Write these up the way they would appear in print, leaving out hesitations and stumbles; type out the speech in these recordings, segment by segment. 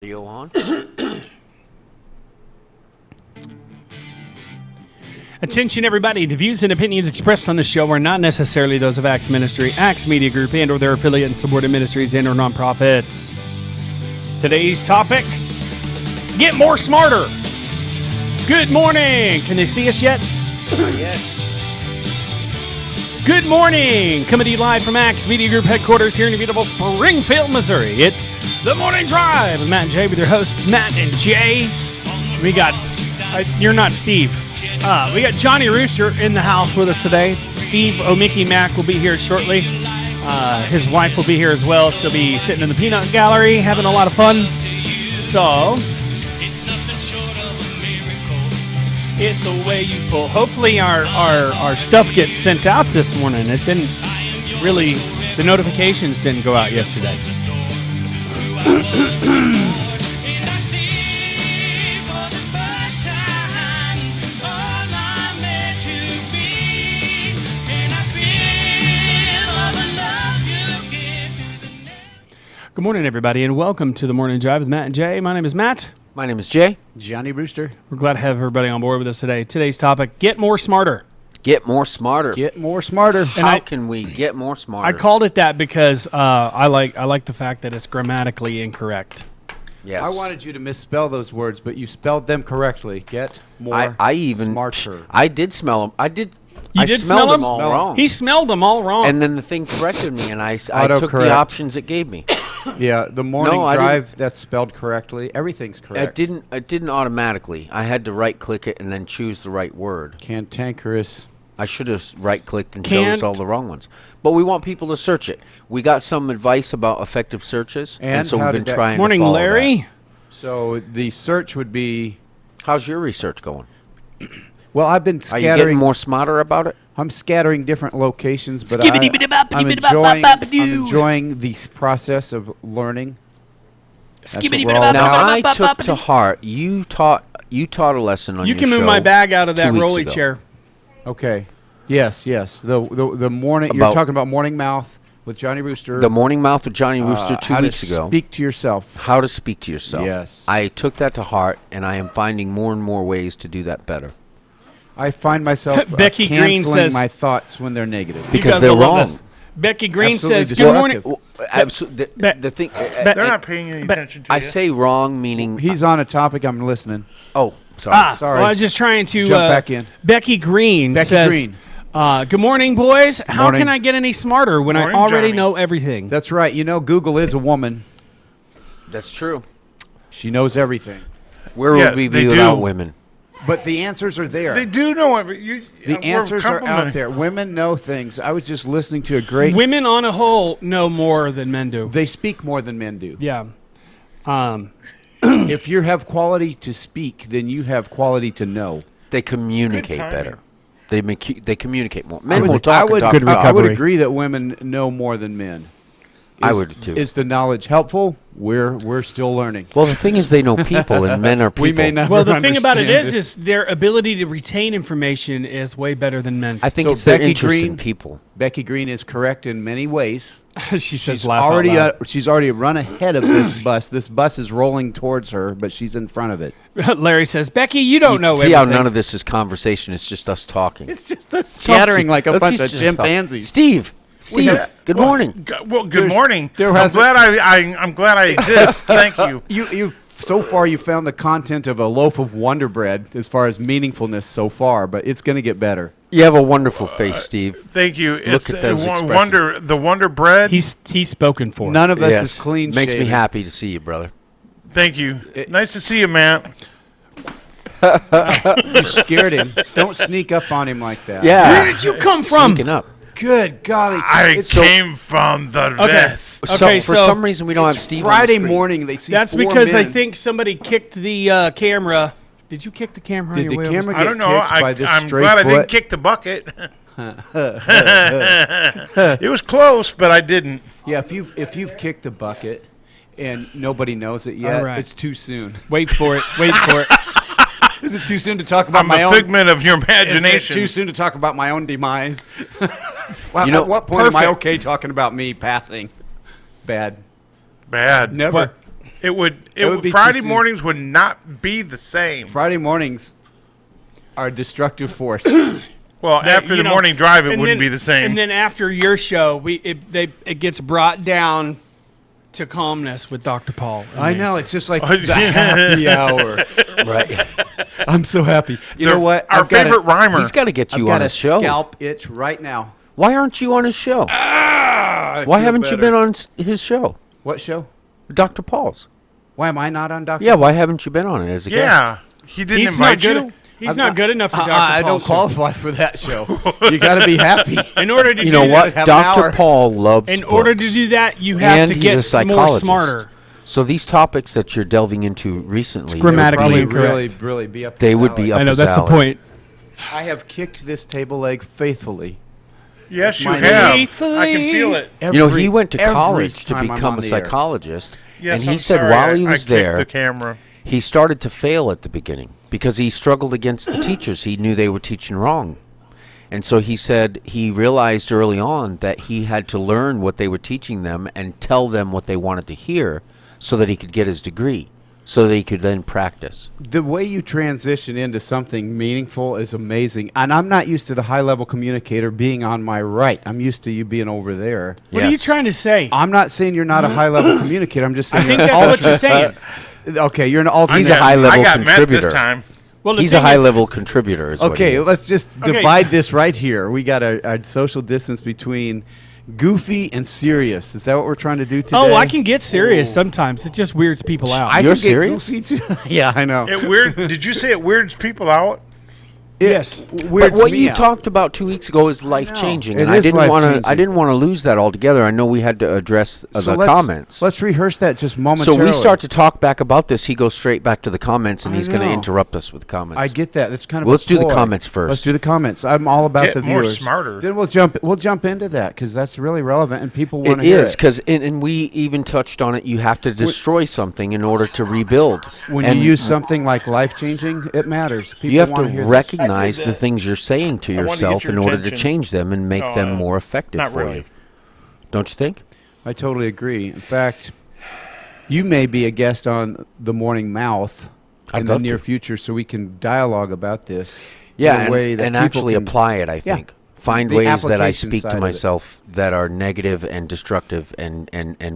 Audio on. Attention everybody, the views and opinions expressed on this show are not necessarily those of Axe Ministry, Axe Media Group, and or their affiliate and subordinate ministries and or nonprofits. Today's topic, get more smarter. Good morning. Can they see us yet? Not yet. Good morning. Coming to you live from Axe Media Group headquarters here in beautiful Springfield, Missouri. It's The Morning Drive with Matt and Jay with your hosts, Matt and Jay. We got, you're not Steve. We got Johnny Rooster in the house with us today. Steve O'Mickey Mac will be here shortly. His wife will be here as well. She'll be sitting in the peanut gallery having a lot of fun. So, it's a way you pull. Hopefully our stuff gets sent out this morning. It didn't really, the notifications didn't go out yesterday. Good morning, everybody, and welcome to the Morning Drive with Matt and Jay. My name is Matt. My name is Jay. Johnny Rooster. We're glad to have everybody on board with us today. Today's topic, get more smarter. Get more smarter. Get more smarter. How can we get more smarter? I called it that because I like the fact that it's grammatically incorrect. Yes. I wanted you to misspell those words, but you spelled them correctly. Get more I even smarter. I did smell them. I did You did smell smelled them them? all Smell 'em. wrong. He smelled them all wrong. And then the thing corrected me, and I took the Autocorrect. options it gave me. Yeah, the morning No, I drive, that's spelled correctly. Everything's correct. It didn't automatically. I had to right click it and then choose the right word. Cantankerous. I should have right clicked and Can't. chose all the wrong ones. But we want people to search it. We got some advice about effective searches, And so how we've did been that- trying Morning, to follow Larry. that. So the search would be, How's your research going? well, I've been Are you getting scattering. more smarter about it? I'm scattering different locations, but I'm Skibbidi-bidi-bop-bidi-bidi-bop-bop-bop-doo. enjoying the process of learning. That's what we're all Skibbidi-bidi-bop-bop-bop-bop-bop-bop-bop. Now I took to heart. You taught a lesson on You your can move show my bag out of 2 that weeks rolly ago. chair. Okay. Yes. The morning, you're About- talking about Morning Mouth with Johnny Rooster. The morning mouth with Johnny Rooster 2 how to weeks ago. Speak to yourself. How to speak to yourself. Yes. I took that to heart, and I am finding more and more ways to do that better. I find myself Becky Green canceling says- my thoughts when they're negative. You Because guys they're will love wrong. this. Becky Green Absolutely says, "Good morning." destructive. Absolutely. The thing. They're not paying any attention to I you. say wrong, meaning. He's on a topic. I'm listening. Oh, sorry. Sorry. Well, I was just trying to Jump back in. Becky Green Becky says, Green. "Good morning, boys. How Morning. can I get any smarter when Morning, I already Johnny. know everything?" That's right. You know, Google is a woman. That's true. She knows everything. Where Yeah, would we they be do. without women? But the answers are there. They do know every. The we're answers are out complimenting. there. Women know things. I was just listening to a great. Women on a whole know more than men do. They speak more than men do. Yeah. If you have quality to speak, then you have quality to know. They communicate timing. better. They communicate more. I Men would- will talk I and would, talk Good about. I would recovery. agree that women know more than men. I Is- would too. Is the knowledge helpful? We're still learning. Well, the thing is, they know people, and men are people. We may not. Well, the thing about it is their ability to retain information is way better than men's. I think So it's their Becky interest in Green- people. Becky Green is correct in many ways. she says, She's "Laugh out already loud." she's already run ahead of this bus. This bus is rolling towards her, but she's in front of it. Larry says, "Becky, you don't know See how everything." none of this is conversation. It's just us talking. It's just us chattering like a Let's bunch of just talk. chimpanzees. Steve, good morning. Well, good There's- morning. there I'm hasn't- glad I'm glad I exist. Thank you. You so far you found the content of a loaf of Wonder Bread as far as meaningfulness so far, but it's going to get better. You have a wonderful face, Steve. Thank you. It's at those expressions. Wonder Bread. He's spoken for. None of us Yes. is clean. Makes me shaven. happy to see you, brother. Thank you. Nice to see you, Matt. You scared him. Don't sneak up on him like that. Where did you come from? Sneaking up. Good golly. I It's came from the west. Okay, For so some reason, we don't have Steve. Friday on the screen. morning. They see. That's 4 because I men. think somebody kicked the camera. Did you kick the camera? Did on the your way camera over? I don't know. kicked by this I'm stray glad I didn't foot. kick the bucket. It was close, but I didn't. Yeah, if you've kicked the bucket and nobody knows it yet, All right. it's too soon. Wait for it. Wait for it. Is it too soon to talk about I'm my a own? figment of your Is it imagination. too soon to talk about my own demise? Well, You know, at what point am I perfect. okay talking about me passing? Bad. Bad. Never. It would be Friday too soon. mornings would not be the same. Friday mornings are a destructive force. Well, after the morning drive, it and wouldn't then- be the same. And then after your show, it gets brought down to calmness with Dr. Paul. and I know. Nancy. It's just like the happy hour. Right. I'm so happy. You know what? Our I've got favorite rhymer. He's got to get I've you got on a his show. scalp itch right now. Why aren't you on his show? I Why feel haven't you better. been on his show? What show? Dr. Paul's. Why am I not on Dr. Yeah, why haven't you been on it as a guest? Yeah, he didn't He's not invite good. you. He's not good enough for Dr. I don't Paul's show. qualify for that show. You got to be happy. In order to You do know what? have an hour. Dr. Paul loves In order to books. do that, you have And to he's get a more psychologist. smarter. So these topics that you're delving into recently, grammatically Probably incorrect. really be up. they would be up I know his that's the alley. point. I have kicked this table leg faithfully. Yes, you My have. Faithfully. I can feel it. You know, he went to every college to time I'm become on a the air. psychologist, Yes, and he I'm said sorry, while he I was kicked there, the camera. he started to fail at the beginning because he struggled against the teachers. He knew they were teaching wrong. And so he said he realized early on that he had to learn what they were teaching them and tell them what they wanted to hear so that he could get his degree, so that he could then practice. The way you transition into something meaningful is amazing. And I'm not used to the high-level communicator being on my right. I'm used to you being over there. What are you Yes. trying to say? I'm not saying you're not a high-level communicator. I'm just saying I think you're that's an what you're saying. Okay, you're an alternate. He's a high-level I got Matt contributor. this time. Well, the He's a thing is- high-level contributor. Is what he Okay, is. let's just Okay. divide this right here. We got a social distance between goofy and serious. Is that what we're trying to do today? Oh, I can get serious sometimes. It just weirds people out. I You're can get serious? goofy too. Yeah, I know. It weird. Did you say it weirds people out? Yes. But Weirds what me you out. talked about 2 weeks ago is life changing, It and I is didn't want to. life-changing. I didn't want to lose that altogether. I know we had to address the So let's- comments. Let's rehearse that just So momentarily. we start to talk back about this. He goes straight back to the comments, and I he's going to know. interrupt us with comments. I get that. That's kind of. Well, a let's do the ploy. comments first. Let's do the comments. I'm all about Get the more viewers. smarter. Then we'll jump into that because that's really relevant and people want It to hear is it. because, and we even touched on it. You have to destroy something in order to rebuild. When and you use something like life changing, it matters. People you have to wanna hear this. recognize the things you're saying to I wanted to get yourself your in order to attention. change them and make them more effective not for really. you. Don't you think? I totally agree. In fact, you may be a guest on the Morning Mouth I'd in the love near to. future, so we can dialogue about this. Yeah, in a and, way that and people actually can- apply it. I Yeah. think find The ways that I application speak side to of it. myself that are negative and destructive, and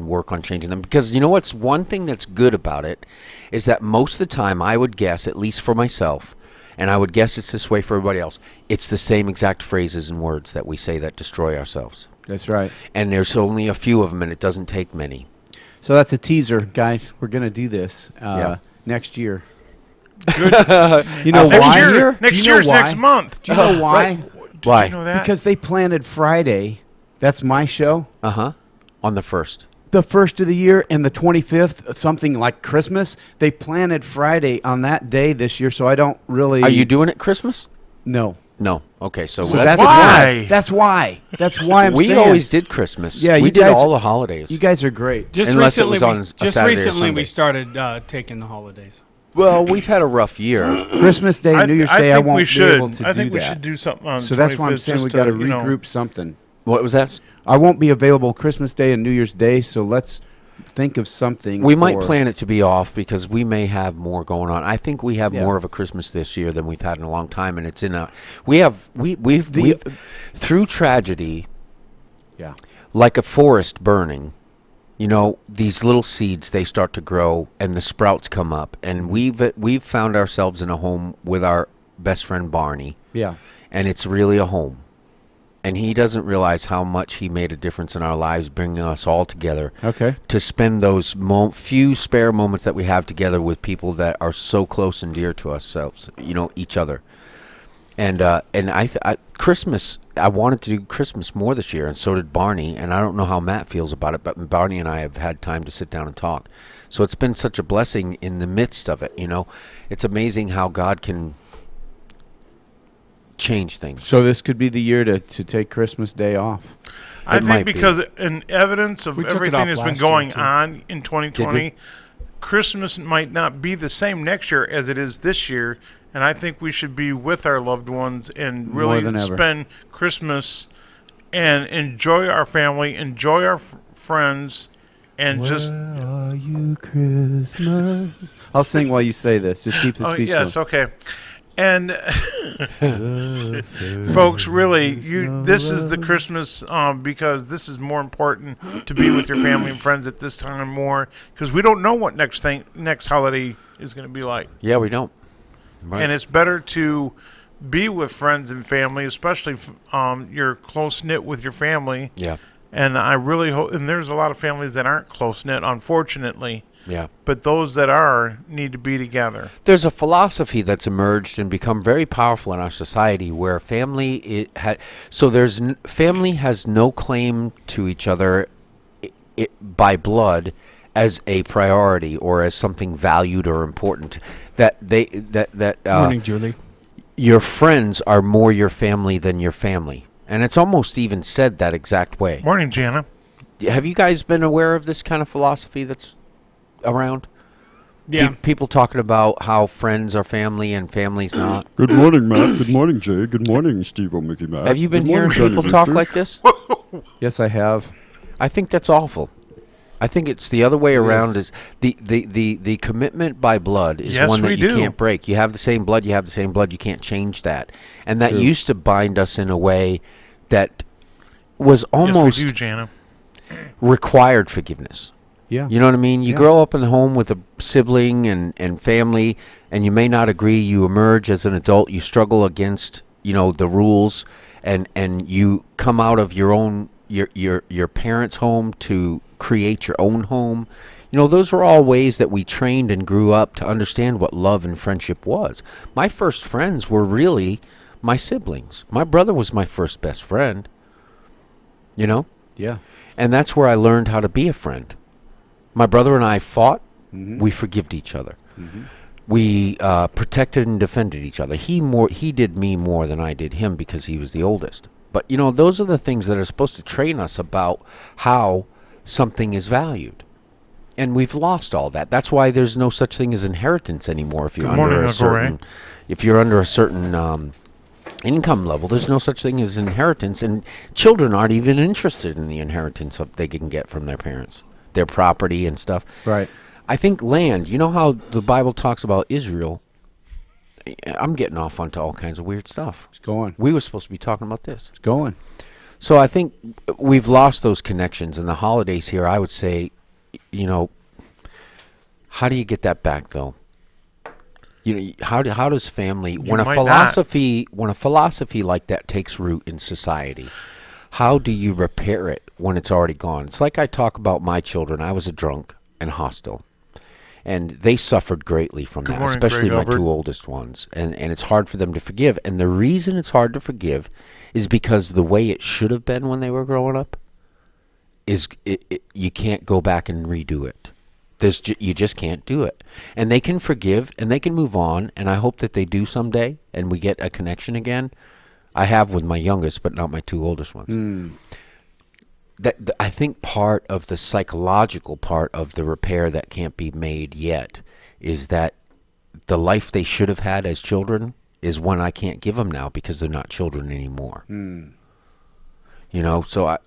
work on changing them. Because you know what's one thing that's good about it is that most of the time I would guess, at least for myself, and I would guess it's this way for everybody else. It's the same exact phrases and words that we say that destroy ourselves. That's right. And there's only a few of them, and it doesn't take many. So that's a teaser, guys. We're going to do this Yeah. next year. Good. You know Next why? year. Do Next you know year's why? next month. Do you know why? Did Why? you know that? Because they planted Friday. That's my show. On the first. The first of the year and the 25th, something like Christmas. They planted Friday on that day this year, so I don't really. Are you doing it Christmas? No. No. Okay, so, So that's why. That's why. That's why I'm we saying. always did Christmas. Yeah, we you did guys- all the holidays. You guys are great. Just Unless it recently, was on a just Saturday or recently we Sunday. started taking the holidays. Well, we've had a rough year. Christmas Day, New Year's Day, I think won't we should. be able to I do think we that. should do something on. So that's why I'm 25th saying we just got to you know. regroup something. What was that? I won't be available Christmas Day and New Year's Day, so let's think of something. We might for- plan it to be off because we may have more going on. I think we have Yeah. more of a Christmas this year than we've had in a long time, and it's in a. We've through tragedy, Yeah. like a forest burning. You know, these little seeds, they start to grow and the sprouts come up, and we've found ourselves in a home with our best friend Barney, Yeah. and it's really a home. And he doesn't realize how much he made a difference in our lives, bringing us all together Okay. to spend those few spare moments that we have together with people that are so close and dear to ourselves, you know, each other. And Christmas, I wanted to do Christmas more this year, and so did Barney. And I don't know how Matt feels about it, but Barney and I have had time to sit down and talk. So it's been such a blessing in the midst of it. You know, it's amazing how God can change things. So this could be the year to take Christmas Day off. I It might think be. because in evidence of We took it everything off that's been last year, going too. on in 2020, we? Christmas might not be the same next year as it is this year, and I think we should be with our loved ones and More really than ever. spend Christmas and enjoy our family, enjoy our friends, and just you Christmas. I'll sing while you say this. Just keep the Oh, speech yes, going. okay. And folks, really, this is the Christmas because this is more important to be with your family and friends at this time more because we don't know what next holiday is going to be like. Yeah, we don't. Right. And it's better to be with friends and family, especially if you're close knit with your family. Yeah. And I really hope, and there's a lot of families that aren't close knit, unfortunately. Yeah. But those that are need to be together. There's a philosophy that's emerged and become very powerful in our society where family family has no claim to each other by blood as a priority or as something valued or important. Morning, Julie. Your friends are more your family than your family. And it's almost even said that exact way. Morning, Jana. Have you guys been aware of this kind of philosophy that's around? Yeah. People talking about how friends are family and family's not. Good morning, Matt. Good morning, Jay. Good morning, Steve Mickey Matt. Have you been Good hearing morning, people Johnny talk Brewster. like this? Yes, I have. I think that's awful. I think it's the other way around. Is the commitment by blood is Yes, one that we you do. can't break. You have the same blood. You have the same blood. You can't change that. And that used to bind us in a way that was almost Yes, we do, Jana. required forgiveness. Yeah. You know what I mean? You Yeah. grow up in the home with a sibling and family, and you may not agree. You emerge as an adult. You struggle against, the rules, and you come out of your own your parents' home to create your own home. Those were all ways that we trained and grew up to understand what love and friendship was. My first friends were really my siblings. My brother was my first best friend. Yeah. And that's where I learned how to be a friend. My brother and I fought. We forgived each other. We protected and defended each other. He did me more than I did him because he was the oldest. But, those are the things that are supposed to train us about how something is valued. And we've lost all that. That's why there's no such thing as inheritance anymore. If you're Good morning, under a Uncle Ray. certain, if you're under a certain income level, there's no such thing as inheritance. And children aren't even interested in the inheritance they can get from their parents, their property and stuff. Right. I think land. You know how the Bible talks about Israel. I'm getting off onto all kinds of weird stuff. It's going. We were supposed to be talking about this. It's going. So I think we've lost those connections. And the holidays here, I would say, how do you get that back, though? How does family when a might philosophy like that takes root in society? How do you repair it when it's already gone? It's like I talk about my children. I was a drunk and hostile, and they suffered greatly from that, morning, especially Greg my Albert. two oldest ones. And it's hard for them to forgive. And the reason it's hard to forgive is because the way it should have been when they were growing up is you can't go back and redo it. You just can't do it. And they can forgive and they can move on, and I hope that they do someday and we get a connection again. I have with my youngest, but not my two oldest ones. I think part of the psychological part of the repair that can't be made yet is that the life they should have had as children is one I can't give them now because they're not children anymore. So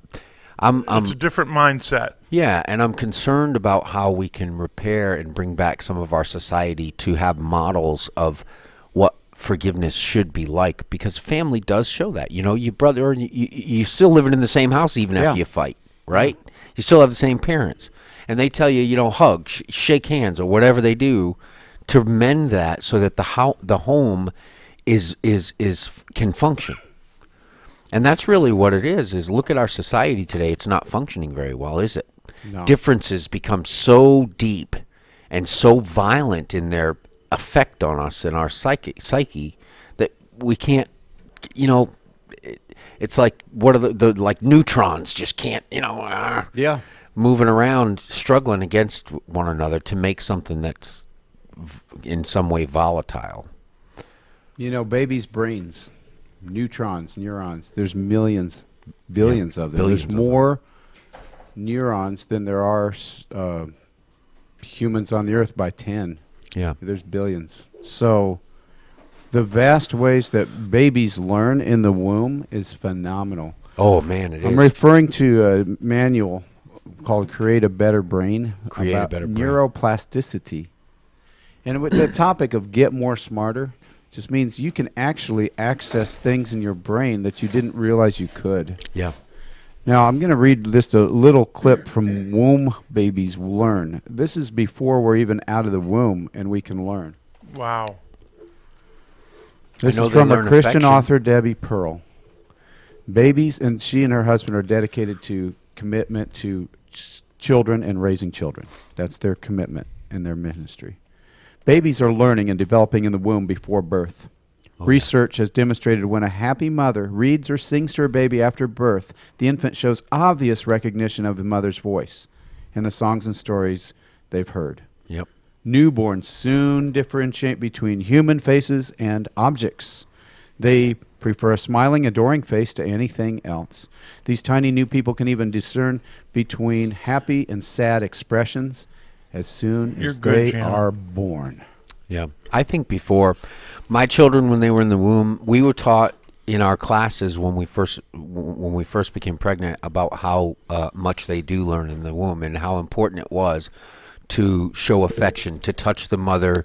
I'm It's a different mindset. yeah, and I'm concerned about how we can repair and bring back some of our society to have models of what forgiveness should be like, because family does show that. Your brother, you still living in the same house even after you fight, right? You still have the same parents, and they tell you, hug, shake hands, or whatever they do to mend that so that the home is can function. And that's really what it is look at our society today. It's not functioning very well, is it? No. Differences become so deep and so violent in their effect on us and our psyche that we can't, it's like, what are the like neutrons just can't, Yeah. moving around, struggling against one another to make something that's in some way volatile. Babies' brains, neutrons, neurons, there's millions, billions of them. billions There's of them. more neurons than there are humans on the earth by 10. Yeah. There's billions. So the vast ways that babies learn in the womb is phenomenal. Oh, man, it is. I'm referring to a manual called Create a Better Brain. Create a about Better Brain. neuroplasticity. And with the topic of get more smarter just means you can actually access things in your brain that you didn't realize you could. Yeah. Now, I'm going to read just a little clip from Womb Babies Learn. This is before we're even out of the womb and we can learn. Wow. This know is they from a learn Christian affection. author, Debbie Pearl. Babies, and she and her husband are dedicated to commitment to children and raising children. That's their commitment in their ministry. Babies are learning and developing in the womb before birth. Research has demonstrated when a happy mother reads or sings to her baby after birth, the infant shows obvious recognition of the mother's voice in the songs and stories they've heard. Yep. Newborns soon differentiate between human faces and objects. They prefer a smiling, adoring face to anything else. These tiny new people can even discern between happy and sad expressions as soon You're as good, they Jana. are born. Yeah. I think before my children, when they were in the womb, we were taught in our classes when we first became pregnant about how much they do learn in the womb and how important it was to show affection, to touch the mother.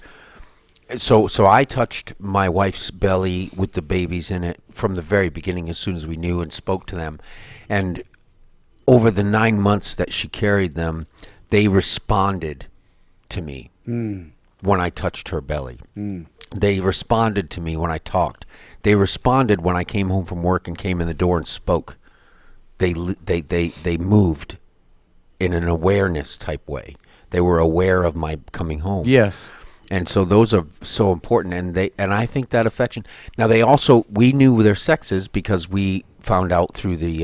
So I touched my wife's belly with the babies in it from the very beginning as soon as we knew and spoke to them. And over the 9 months that she carried them, they responded to me when I touched her belly. They responded to me when I talked. They responded when I came home from work and came in the door and spoke. They moved in an awareness type way. They were aware of my coming home. Yes. And so those are so important, and I think that affection. Now we knew their sexes because we found out through the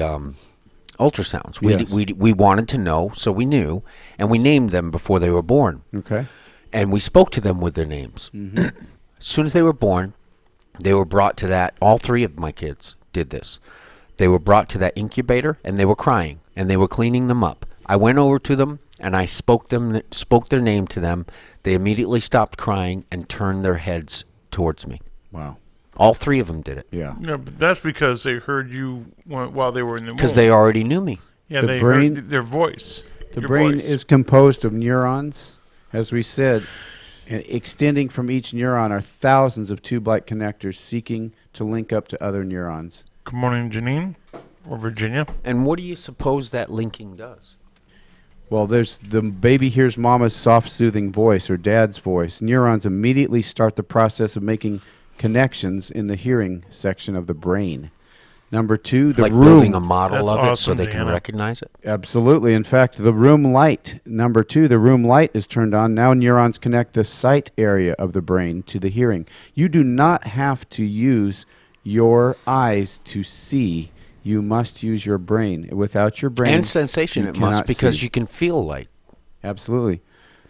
ultrasounds. Yes. We wanted to know, so we knew, and we named them before they were born. Okay. And we spoke to them with their names. As soon as they were born, they were brought to that. All three of my kids did this. They were brought to that incubator, and they were crying, and they were cleaning them up. I went over to them, and I spoke their name to them. They immediately stopped crying and turned their heads towards me. Wow. All three of them did it Yeah. No, but that's because they heard you while they were in the womb. because they already knew me. Yeah, The they brain- heard their voice. The Your brain voice. is composed of neurons, as we said, and extending from each neuron are thousands of tube-like connectors seeking to link up to other neurons. Good morning, Janine or Virginia. And what do you suppose that linking does? Well, there's the baby hears mama's soft, soothing voice or dad's voice. Neurons immediately start the process of making connections in the hearing section of the brain. Number two, the Like room. building a model That's of it so awesome, they can Jana. recognize it? Absolutely. In fact, the room light. Number two, the room light is turned on. Now neurons connect the sight area of the brain to the hearing. You do not have to use your eyes to see. You must use your brain. Without your brain. And sensation you it must cannot because see. you can feel light. Absolutely.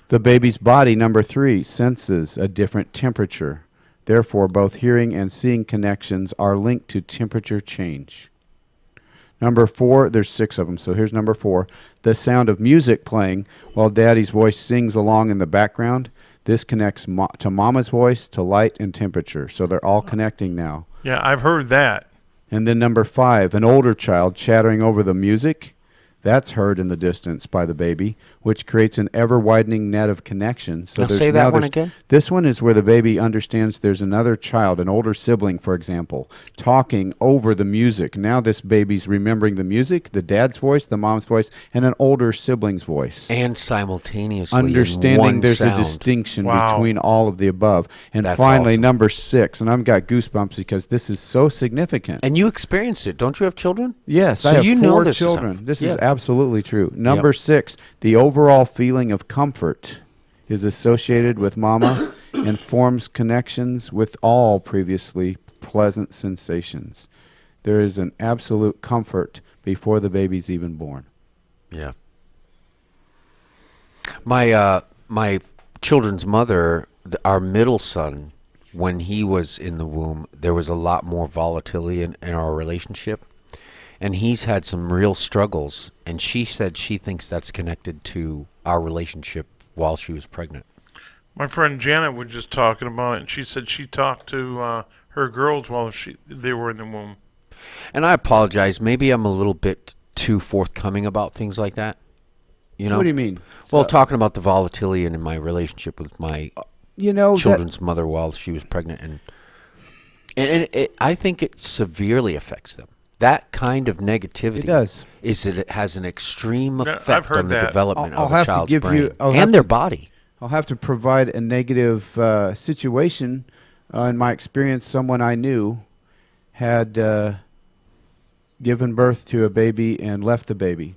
The baby's body, number three, senses a different temperature. Therefore, both hearing and seeing connections are linked to temperature change. Number four, there's 6 of them, so here's number 4. The sound of music playing while daddy's voice sings along in the background. This connects to mama's voice, to light, and temperature. So they're all connecting now. Yeah, I've heard that. And then number 5, an older child chattering over the music. That's heard in the distance by the baby, which creates an ever-widening net of connections. So Now there's say that now one there's- again. This one is where the baby understands there's another child, an older sibling, for example, talking over the music. Now this baby's remembering the music, the dad's voice, the mom's voice, and an older sibling's voice. And simultaneously in Understanding one there's sound. a distinction Wow. between all of the above. And That's finally, awesome. number 6, and I've got goosebumps because this is so significant. And you experienced it. Don't you have children? Yes, So I have you 4 know this is children. how- This Yeah. is absolutely true. Number 6, the overall feeling of comfort is associated with mama and forms connections with all previously pleasant sensations. There is an absolute comfort before the baby's even born. Yeah. My children's mother, our middle son, when he was in the womb, there was a lot more volatility in our relationship. And he's had some real struggles. And she said she thinks that's connected to our relationship while she was pregnant. My friend Janet was just talking about it, and she said she talked to her girls while they were in the womb. And I apologize. Maybe I'm a little bit too forthcoming about things like that. You know? What do you mean? Well, So- talking about the volatility in my relationship with my You know, children's mother while she was pregnant, and I think it severely affects them. That kind of negativity It does. is that it has an extreme Yeah, I've effect heard on the that. development I'll of a have to child's give brain you- I'll have and their to- body. I'll have to provide a negative situation. In my experience, someone I knew had given birth to a baby and left the baby.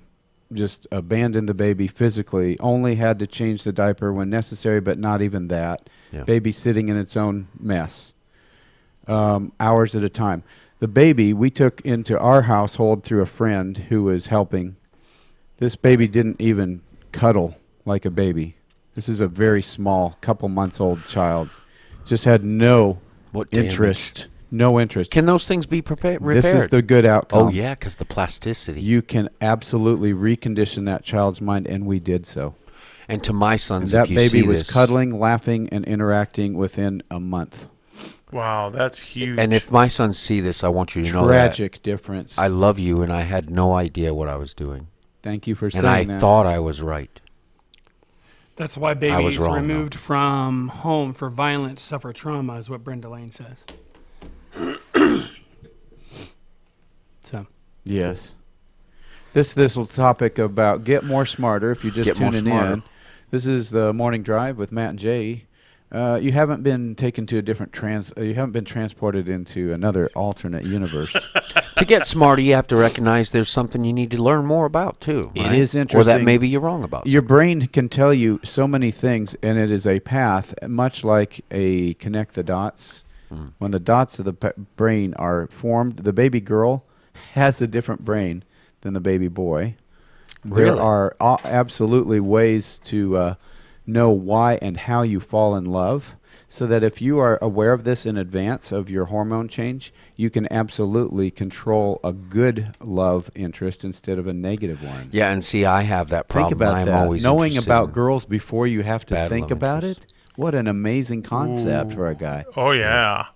Just abandoned the baby physically. Only had to change the diaper when necessary, but not even that. Yeah. Baby sitting in its own mess, hours at a time. The baby we took into our household through a friend who was helping. This baby didn't even cuddle like a baby. This is a very small, couple months old child. Just had no What damage? interest. No interest. Can those things be repaired? This is the good outcome. Oh yeah, because the plasticity. You can absolutely recondition that child's mind, and we did so. And to my And sons, that if you baby see was this, cuddling, laughing, and interacting within a month. Wow, that's huge. and if my sons see this, I want you to know Tragic difference. that I love you, and I had no idea what I was doing, Thank you for saying and I that. thought I was right. That's why I was babies wrong, removed from home for violence suffer trauma, is what Brenda Lane says. So, Yes. This little topic about get more smarter. If you're just Get more tuning smarter. in, this is the morning drive with Matt and Jay. You haven't been taken to a different you haven't been transported into another alternate universe. To get smarter, you have to recognize there's something you need to learn more about too. It right? is or that interesting. maybe you're wrong about. Your brain can tell you so many things, and it is a path, much like a connect the dots. When the dots of the brain are formed, the baby girl has a different brain than the baby boy. Really? There are absolutely ways to know why and how you fall in love, so that if you are aware of this in advance of your hormone change, you can absolutely control a good love interest instead of a negative one. Yeah, and see, I have that problem. Think about I'm that. always Knowing interested about in girls before you have to bad think love about interest. it. What an amazing concept for a guy. oh yeah.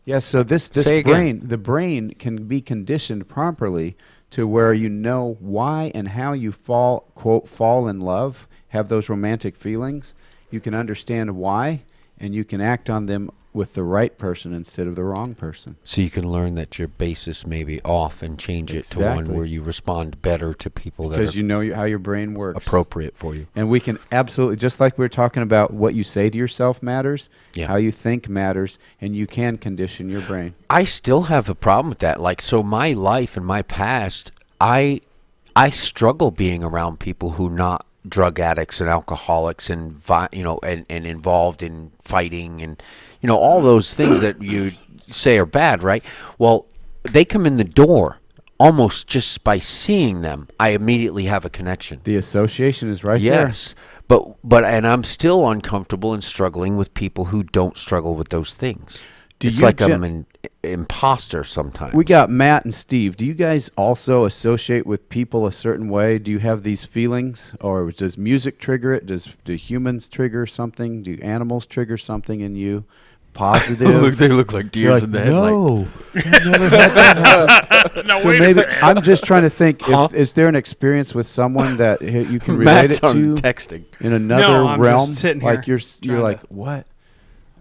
Yes, so this Say again. brain, the brain can be conditioned properly to where you know why and how you fall in love, have those romantic feelings. You can understand why, and you can act on them with the right person instead of the wrong person. So you can learn that your basis may be off and change it to Exactly. one where you respond better to people that Because are you know how your brain works. appropriate for you. And we can absolutely, just like we were talking about, what you say to yourself matters, Yeah. how you think matters, and you can condition your brain. I still have a problem with that. Like, so my life and my past, I struggle being around people who not drug addicts and alcoholics and and involved in fighting and all those things that you say are bad, right? Well, they come in the door almost just by seeing them. I immediately have a connection. The association is right there. Yes, but and I'm still uncomfortable and struggling with people who don't struggle with those things. Do It's you like I'm gen- an imposter sometimes. We got Matt and Steve. Do you guys also associate with people a certain way? Do you have these feelings, or does music trigger it? Do humans trigger something? Do animals trigger something in you? Positive. they look like You're deers like, in the headlight. no, I've never had that happen." No, So wait a maybe minute. I'm just trying to think. Huh? Is there an experience with someone that you can relate Matt's it on to texting. in another No, I'm realm? just sitting like here you're trying like to- what?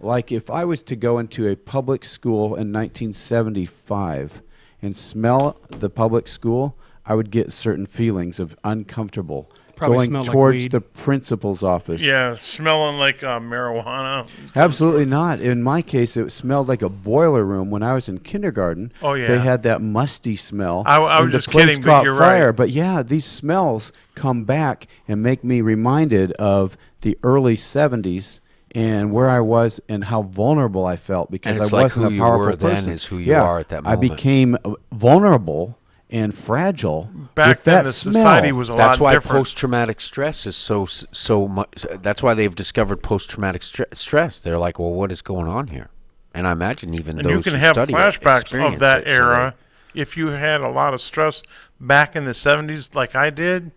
Like if I was to go into a public school in 1975 and smell the public school, I would get certain feelings of uncomfortable. Probably going smelled like towards weed. the principal's office. Yeah, smelling like marijuana. Absolutely not. In my case, it smelled like a boiler room when I was in kindergarten. Oh, yeah. They had that musty smell. I and was the just place kidding, but caught you're fire. right. But yeah, these smells come back and make me reminded of the early 70s and where I was and how vulnerable I felt because And it's I like wasn't who a you powerful were then person. is who you Yeah, are at that I moment. became vulnerable and fragile Back with then, that the smell. society was a That's lot why different. post-traumatic stress is so much. That's why they've discovered post-traumatic stress. They're like, well, what is going on here? And I imagine even And those you can who have study it flashbacks experience of that it, so era. If you had a lot of stress back in the 70s, like I did,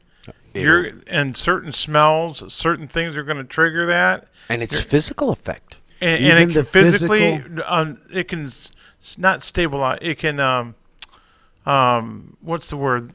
and certain smells, certain things are going to trigger that. and it's physical effect. And Even it can the physically, physical- it can not stabilize. It can, what's the word?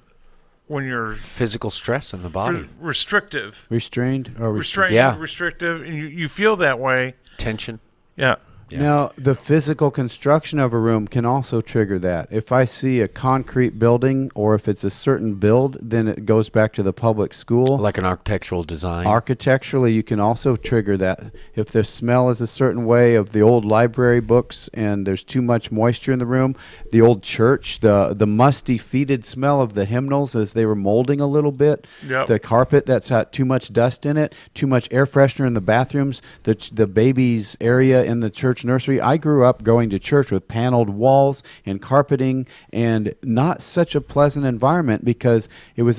when you're Physical stress on the body, restrictive, Restrained or restrained, Yeah. restrictive, and you feel that way. tension. Yeah. Yeah. Now, the physical construction of a room can also trigger that. If I see a concrete building or if it's a certain build, then it goes back to the public school. Like an architectural design. Architecturally, you can also trigger that. If the smell is a certain way of the old library books and there's too much moisture in the room, the old church, the musty, fetid smell of the hymnals as they were molding a little bit, Yep. the carpet that's got too much dust in it, too much air freshener in the bathrooms, the baby's area in the church nursery. I grew up going to church with paneled walls and carpeting and not such a pleasant environment because it was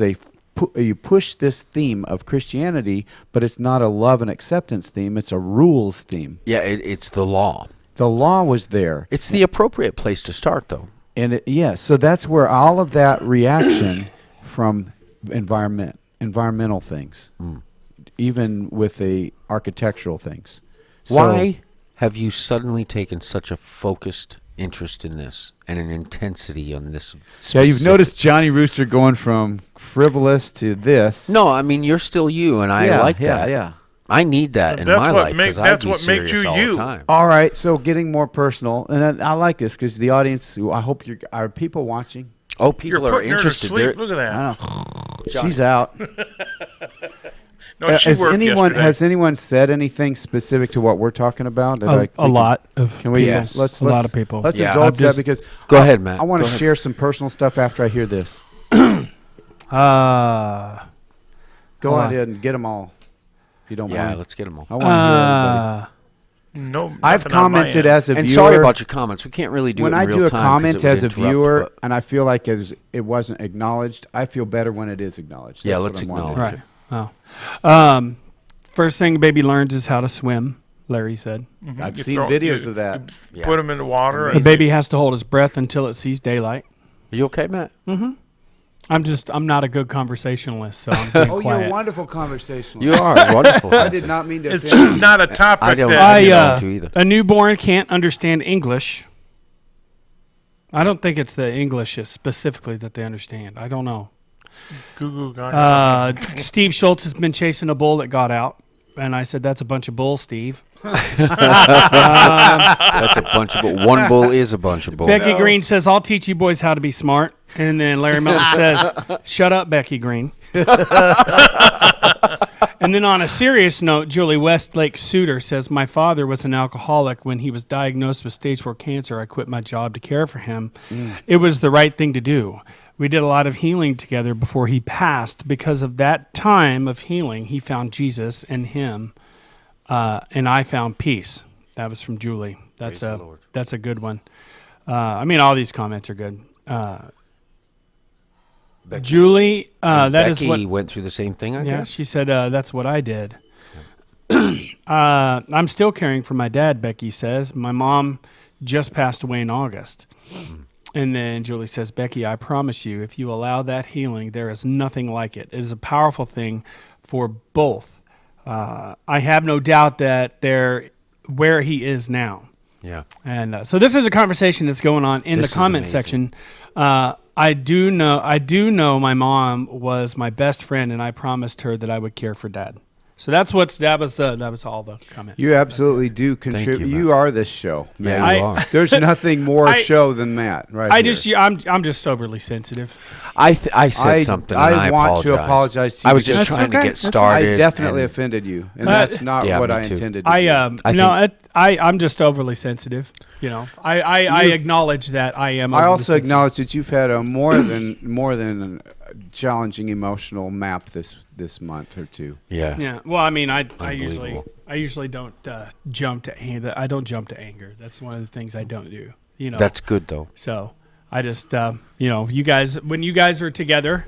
you push this theme of Christianity, but it's not a love and acceptance theme. It's a rules theme. Yeah, it's the law. The law was there. It's the appropriate place to start, though. And so that's where all of that reaction from environmental things, even with the architectural things. So- Why have you suddenly taken such a focused interest in this and an intensity on this? Yeah, you've specific- noticed Johnny Rooster going from frivolous to this. No, I mean you're still you, and I like that. Yeah. I need that in That's my what life makes- because that's I'd be what makes serious you all you. the time. All right, so getting more personal, and I like this because the audience. I hope are people watching. Oh, You're people are putting her to interested. sleep. They're- Look at that. I don't know. She's out. No, she worked yesterday. Has anyone said anything specific to what we're talking about? A lot of Can we? Yes. Let's a lot of people. Let's Yeah. indulge I've just- that because Go ahead, Matt. I want Go to ahead. share some personal stuff after I hear this. Uh, Go Hold on. ahead and get them all, if you don't Yeah, mind. let's get them all. I want to hear everybody. No, I've nothing on my commented end. as a And viewer. sorry about your comments. We can't really do when it in I real do a time 'cause comment it would as a interrupt, viewer, but- and I feel like it wasn't acknowledged, I feel better when it is acknowledged. Yeah, That's let's what I'm wanting. acknowledge right. Oh. First thing a baby learns is how to swim, Larry said. I've You seen throw- videos you- of that. Yeah. Put them in the water. The And baby has to hold his breath until it sees daylight. Are you okay, Matt? I'm not a good conversationalist, so I'm being Oh, quiet. you're a wonderful conversationalist. You are wonderful. I did not mean to it's offend just not a topic I don't- that. I- I, don't do either. a newborn can't understand English. I don't think it's the English specifically that they understand. I don't know. Goo got it. Steve Schultz has been chasing a bull that got out. And I said, that's a bunch of bull, Steve. That's a bunch of bull. One bull is a bunch of bull. Becky Green says, I'll teach you boys how to be smart. And then Larry Milton says, shut up, Becky Green. And then on a serious note, Julie Westlake Suter says, my father was an alcoholic. When he was diagnosed with stage 4 cancer, I quit my job to care for him. It was the right thing to do. We did a lot of healing together before he passed. Because of that time of healing, he found Jesus and him, and I found peace. That was from Julie. Praise the Lord. That's a good one. I mean, all these comments are good. Becky, Julie, that is Becky what. went through the same thing, I Yeah, guess. she said that's what I did. I'm still caring for my dad. Becky says my mom just passed away in August. And then Julie says, Becky, I promise you, if you allow that healing, there is nothing like it. It is a powerful thing for both. I have no doubt that where he is now. Yeah. And so this is a conversation that's going on in This the is comment amazing. section. I do know my mom was my best friend, and I promised her that I would care for Dad. So that was all the comments. You absolutely do contribute. you, You, Matt. are this show. Yeah, man. you are. There's nothing more I- show than Matt. Right. here. I'm just overly sensitive. I said something. And I want to apologize to you. I was just because trying to okay. get That's fine. started. I definitely and- offended you, and that's not Yeah, what me I too. intended. To do. I'm just overly sensitive. You know, I acknowledge that I am. I overly also sensitive. acknowledge that you've had a more than challenging emotional map this month or two. Yeah. Yeah. Well, I mean, I Unbelievable. usually don't jump to anger. I don't jump to anger. That's one of the things I don't do. You know. That's good, though. So I just you guys, when you guys are together,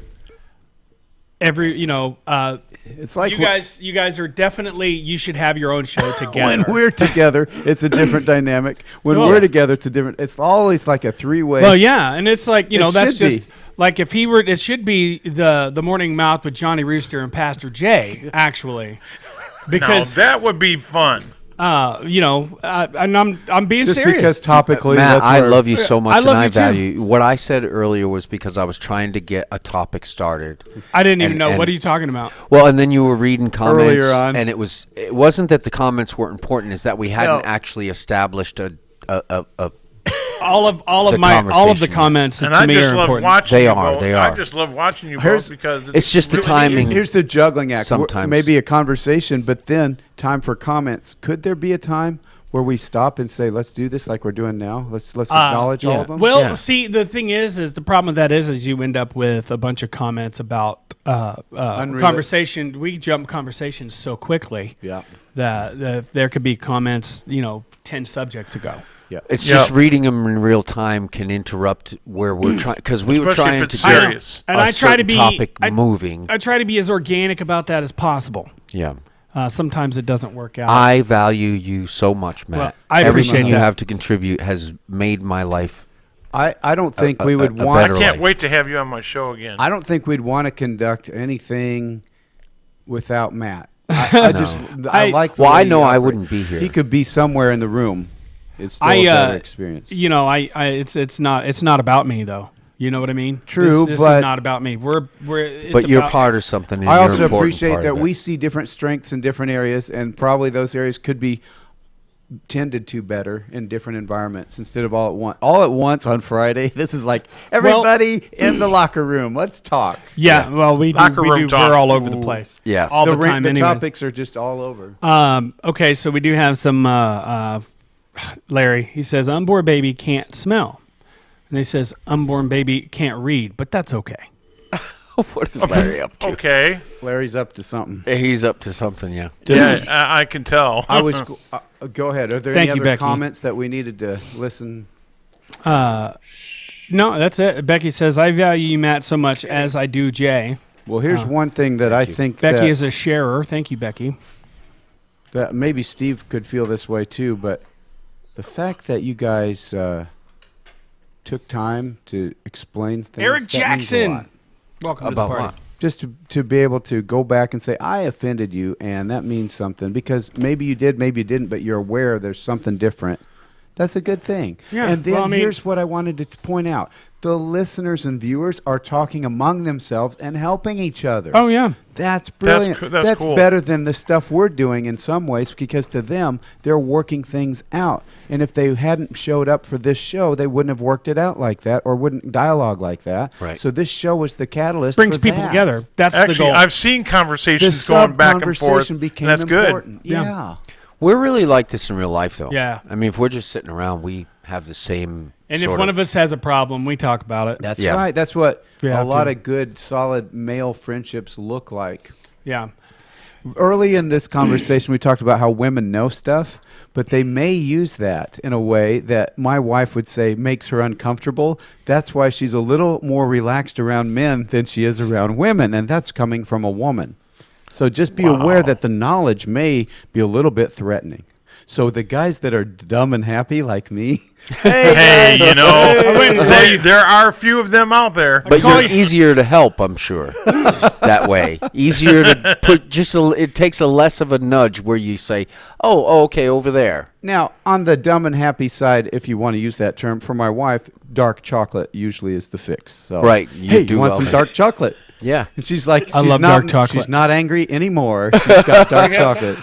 It's like you guys are definitely, you should have your own show together. when we're together, it's a different dynamic. When Well, we're yeah. together, it's a different. It's always like a three-way. Well, yeah, and it's like, It that's should just be. like if he were, it should be the Morning Mouth with Johnny Rooster and Pastor Jay, actually, Now because that would be fun. And I'm being Just serious. because topically, Matt, that's I where- love you so much, I love and I you too. value what I said earlier was because I was trying to get a topic started. I didn't even and- know. and- What are you talking about? Well, and then you were reading comments, Earlier on. and it wasn't that the comments weren't important; is that we hadn't No. actually established a All of The the conversation, yeah. comments And to I me just are love important. watching They you are, both. they I are. just love watching you Here's- both because it's just the really timing. Here's the juggling act. Sometimes. Maybe a conversation, but then time for comments. Could there be a time where we stop and say, "Let's do this like we're doing now. Let's acknowledge all yeah. of them." Well, Yeah. see, the thing is the problem with that is you end up with a bunch of comments about conversation. We jump conversations so quickly yeah, that there could be comments, 10 subjects ago. yeah. It's Yeah. just reading them in real time can interrupt where we're trying because we were Especially if trying it's to get serious. And a I try to certain be topic I- moving. I try to be as organic about that as possible. Yeah, Sometimes it doesn't work out. I value you so much, Matt. Well, I Everything appreciate you that. have to contribute has made my life. I don't think we would a want. better I can't life. wait to have you on my show again. I don't think we'd want to conduct anything without Matt. I just I I- like. The Well, way I he know I operates. wouldn't be here. He could be somewhere in the room. It's still I, a better experience. It's not about me though. You know what I mean? True, This but- is not about me. It's But you're about- part of something. And I you're also an important appreciate part that of it. we see different strengths in different areas, and probably those areas could be tended to better in different environments instead of all at once. All at once on Friday. This is like everybody in the locker room. Let's talk. Yeah, well, we do. Locker We room do talk. we're all over the Ooh. place. Yeah. all the the time. anyways. topics are just all over. Okay, so we do have some. Larry, he says, "Unborn baby can't smell," and he says, "Unborn baby can't read," but that's okay. What is Larry up to? Okay. Larry's up to something. He's up to something. Yeah. Yeah, I can tell. I was. Go ahead. Are there Thank any you, other Becky. comments that we needed to listen? No, that's it. Becky says, "I value you, Matt, so much as I do Jay." Well, here's one thing that I think Becky that, is a sharer. Thank you, Becky. that maybe Steve could feel this way too, but the fact that you guys took time to explain things. Eric that means a lot. Jackson, welcome About to the party. what? Just to be able to go back and say, I offended you, and that means something, because maybe you did, maybe you didn't, but you're aware there's something different. That's a good thing. Yeah, And then well, I mean- here's what I wanted to point out. The listeners and viewers are talking among themselves and helping each other. Oh yeah, That's brilliant. That's cool. better than the stuff we're doing in some ways, because to them, they're working things out. And if they hadn't showed up for this show, they wouldn't have worked it out like that or wouldn't dialogue like that. Right. So this show was the catalyst. brings for people that. together. That's the Actually, goal. I've seen The conversations going back and forth. sub-conversation And became that's good. important. Yeah. Yeah. We're really like this in real life, though. Yeah. I mean, if we're just sitting around, we have the same. and if sort one of us has a problem, we talk about it. That's Yeah. right. That's what We a have lot to. of good, solid male friendships look like. Yeah. Early in this conversation, we talked about how women know stuff, but they may use that in a way that my wife would say makes her uncomfortable. That's why she's a little more relaxed around men than she is around women, and that's coming from a woman. So just be aware that the knowledge may be a little bit threatening. So the guys that are dumb and happy like me, Hey, you know, there are a few of them out there. But call you're you- easier to help, I'm sure. That way, easier to put. It takes a less of a nudge where you say, "Oh, okay, over there." now, on the dumb and happy side, if you want to use that term, for my wife, dark chocolate usually is the fix. So, Right, you hey, do you want well some there. dark chocolate? Yeah. And she's like, I she's love not, dark chocolate. She's not angry anymore. She's got dark chocolate.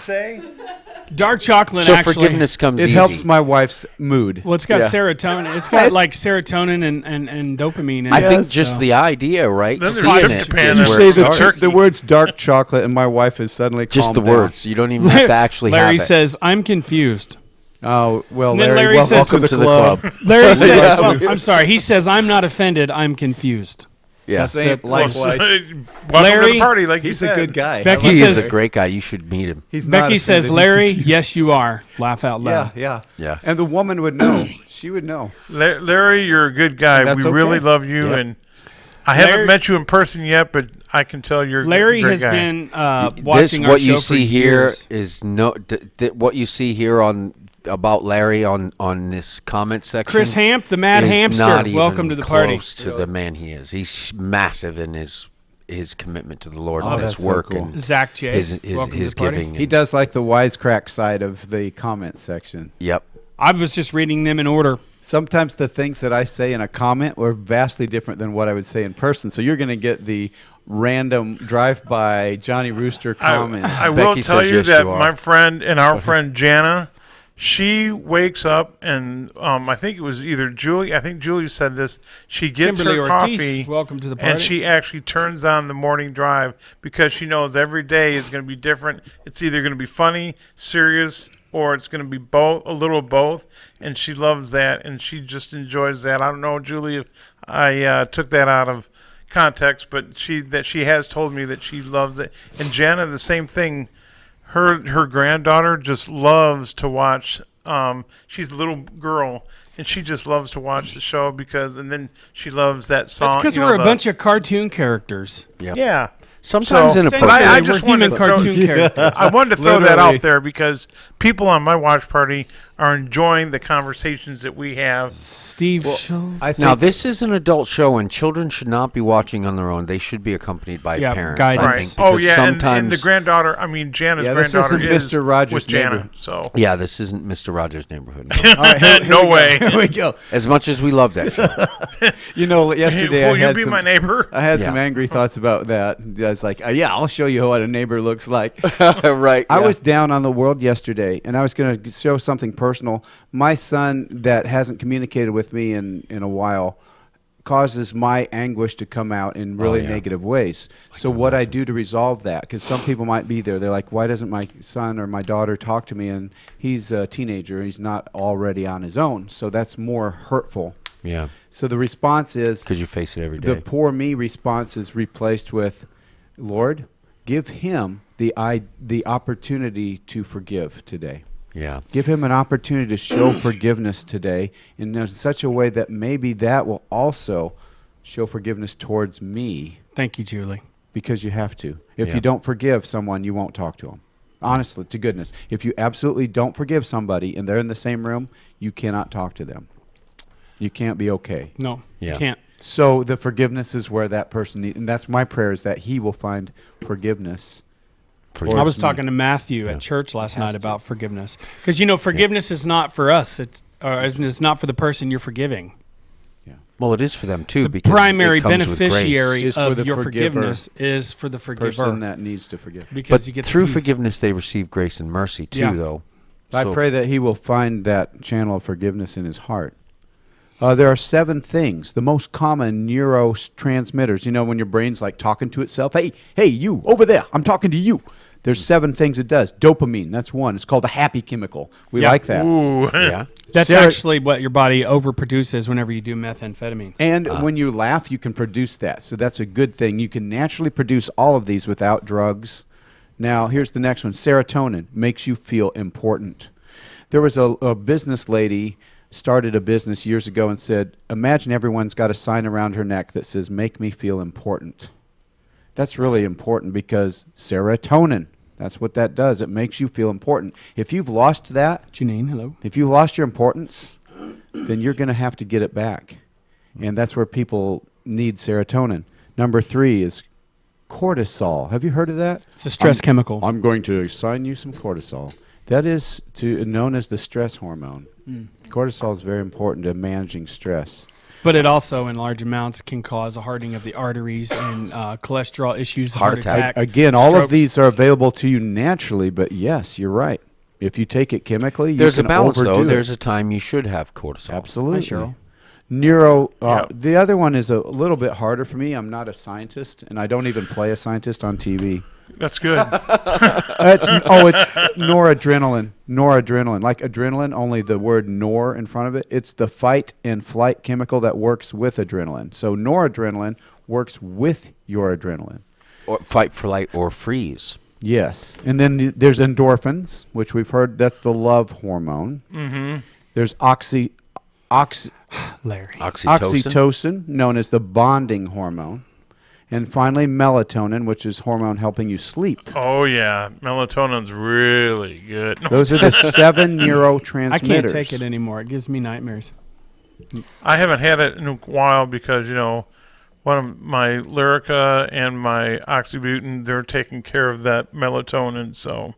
Dark chocolate So actually. forgiveness comes It easy. helps my wife's mood. Well, it's got Yeah. serotonin. It's got like serotonin and dopamine in it. I think Yes. just So- the idea, right? Then there's Seeing Japan it and is You where say it the, starts. the words dark chocolate, and my wife has suddenly Just calmed the down. words. You don't even have to actually Larry have it. says, "I'm confused." Oh, well, And then Larry, Larry well, says- welcome to the club. Larry says, Yeah. well, "I'm sorry." He says, "I'm not offended. I'm confused." Yeah. Same, that- likewise. Welcome to Larry- the party, like He's you a said. good guy. Becky I like He him. is says- a great guy. You should meet him. He's not Becky says, offended, he's "Larry, confused. yes, you are." Laugh out Yeah, loud. yeah. Yeah. And the woman would know. She would know. Larry, you're a good guy. That's We really okay. love you, Yep. and I Larry- haven't met you in person yet, but I can tell you're Larry a great has guy. been This watching our what show you for see here years. is no. What you see here on about Larry on this comment section. Chris Hamp, the Mad is Hamster. not even Welcome to the party. close to the man he is. He's massive in his his commitment to the Lord Oh, and his that's so work cool. and Zach J. his welcome to the party. giving. He does like the wisecrack side of the comment section. Yep. I was just reading them in order. Sometimes the things that I say in a comment are vastly different than what I would say in person. So you're going to get the random drive-by Johnny Rooster comment. I will Becky tell says you yes, that you are. my friend and our friend Jana, she wakes up and I think it was either Julie. I think Julie said this. She gets Kimberly her Ortiz, coffee, welcome to the party. and she actually turns on the morning drive because she knows every day is going to be different. It's either going to be funny, serious, or it's going to be both, a little of both. And she loves that, and she just enjoys that. I don't know, Julie, if I took that out of context, but she has told me that she loves it. And Jana, the same thing. Her granddaughter just loves to watch. She's a little girl, and she just loves to watch the show and then she loves that song. That's because we're a bunch of cartoon characters. Yep. Yeah. Sometimes in a Essentially, person. I we're just human wanted to throw- cartoon characters. I wanted to throw that Literally. out there because people on my watch party are enjoying the conversations that we have. Steve Schultz. I think Now, this is an adult show, and children should not be watching on their own. They should be accompanied by Yeah, parents. guidance. I Right. think, Oh because yeah, and sometimes the granddaughter. I mean, Jana's Yeah, this granddaughter isn't is Mr. Rogers' with Jana. neighbor. So yeah, this isn't Mr. Rogers' Neighborhood. No. All right, here no we go. way. Here we go. As much as we love that show. You know, yesterday Will I you had be some, my neighbor? I had some Yeah. angry thoughts about that. I was like, yeah, I'll show you what a neighbor looks like. Right. I yeah. was down on the world yesterday, and I was going to show something personal. My son, that hasn't communicated with me in a while, causes my anguish to come out in really yeah. negative ways. So what I do to resolve that, because some people might be there, they're like, why doesn't my son or my daughter talk to me? And he's a teenager, he's not already on his own. So that's more hurtful. Yeah. So the response is, Because you face it every day. the poor me response is replaced with, Lord, give him the opportunity to forgive today. yeah. Give him an opportunity to show forgiveness today in such a way that maybe that will also show forgiveness towards me, Thank you, Julie. because you have to. If Yeah. you don't forgive someone, you won't talk to them. Honestly, to goodness. If you absolutely don't forgive somebody and they're in the same room, you cannot talk to them. You can't be okay. No, Yeah. can't. So the forgiveness is where that person needs, and that's my prayer, is that he will find forgiveness. I was talking to Matthew at church last night about forgiveness, because forgiveness is not for us. It's not for the person you're forgiving. Well, it is for them too, The because primary it comes with grace. beneficiary Is for of the your forgiver. forgiveness is for the forgiver, Person that needs to forgive. because But you get through peace. forgiveness, they receive grace and mercy too, Yeah. though. I So- pray that he will find that channel of forgiveness in his heart. There are 7 things, the most common neurotransmitters. You know, when your brain's like talking to itself, hey, you, over there, I'm talking to you. There's 7 things it does. Dopamine, that's one. It's called the happy chemical. We Yeah. like that. Ooh. Yeah. That's Sarah- actually what your body overproduces whenever you do methamphetamines. And when you laugh, you can produce that. So that's a good thing. You can naturally produce all of these without drugs. Now, here's the next one. Serotonin makes you feel important. There was a business lady started a business years ago and said, imagine everyone's got a sign around her neck that says, make me feel important. That's really important because serotonin, that's what that does. It makes you feel important. If you've lost that, Janine, hello. if you lost your importance, then you're going to have to get it back. And that's where people need serotonin. Number 3 is cortisol. Have you heard of that? It's a stress chemical. I'm going to assign you some cortisol. That is known as the stress hormone. Cortisol is very important to managing stress. But it also, in large amounts, can cause a hardening of the arteries and cholesterol issues, Heart heart attack. attacks. Again, all strokes. of these are available to you naturally, but yes, you're right. If you take it chemically, There's you a can balance, though. overdo it. There's a time you should have cortisol. Absolutely. Cheryl. Neuro. The other one is a little bit harder for me. I'm not a scientist, and I don't even play a scientist on TV. That's good. It's noradrenaline. Noradrenaline, like adrenaline, only the word nor in front of it. It's the fight and flight chemical that works with adrenaline. So noradrenaline works with your adrenaline. Or fight, flight, or freeze. Yes. And then there's endorphins, which we've heard that's the love hormone. Mm-hmm. There's Larry. oxytocin, known as the bonding hormone. And finally, melatonin, which is hormone helping you sleep. Oh yeah, melatonin's really good. Those are the 7 neurotransmitters. I can't take it anymore. It gives me nightmares. I haven't had it in a while because one of my Lyrica and my Oxybutynin, they're taking care of that melatonin. So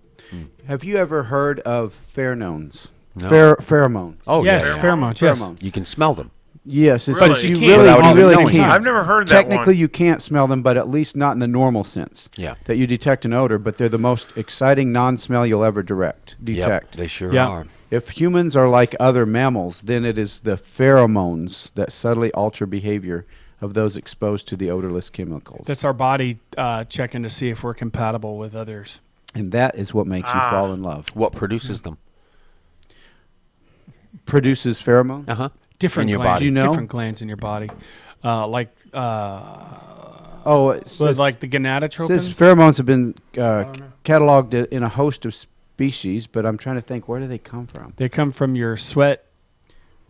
Have you ever heard of pheromones? No. Pheromones. Oh, yes, yeah. pheromones. Yes. Pheromones. You can smell them. Yes, it's, Really? you You really, can't you really knowing can't. I've never heard that Technically, one. you can't smell them, but at least not in the normal sense. Yeah. That you detect an odor, but they're the most exciting non-smell you'll ever detect. Yep, they sure Yeah. are. If humans are like other mammals, then it is the pheromones that subtly alter behavior of those exposed to the odorless chemicals. That's our body checking to see if we're compatible with others. And that is what makes you fall in love. What produces them? Produces pheromones? Uh huh. Different In your glands, body. Do you know? different glands in your body, like Oh, it says, like the says gonadotropins. pheromones have been cataloged in a host of species, but I'm trying to think, where do they come from? They come from your sweat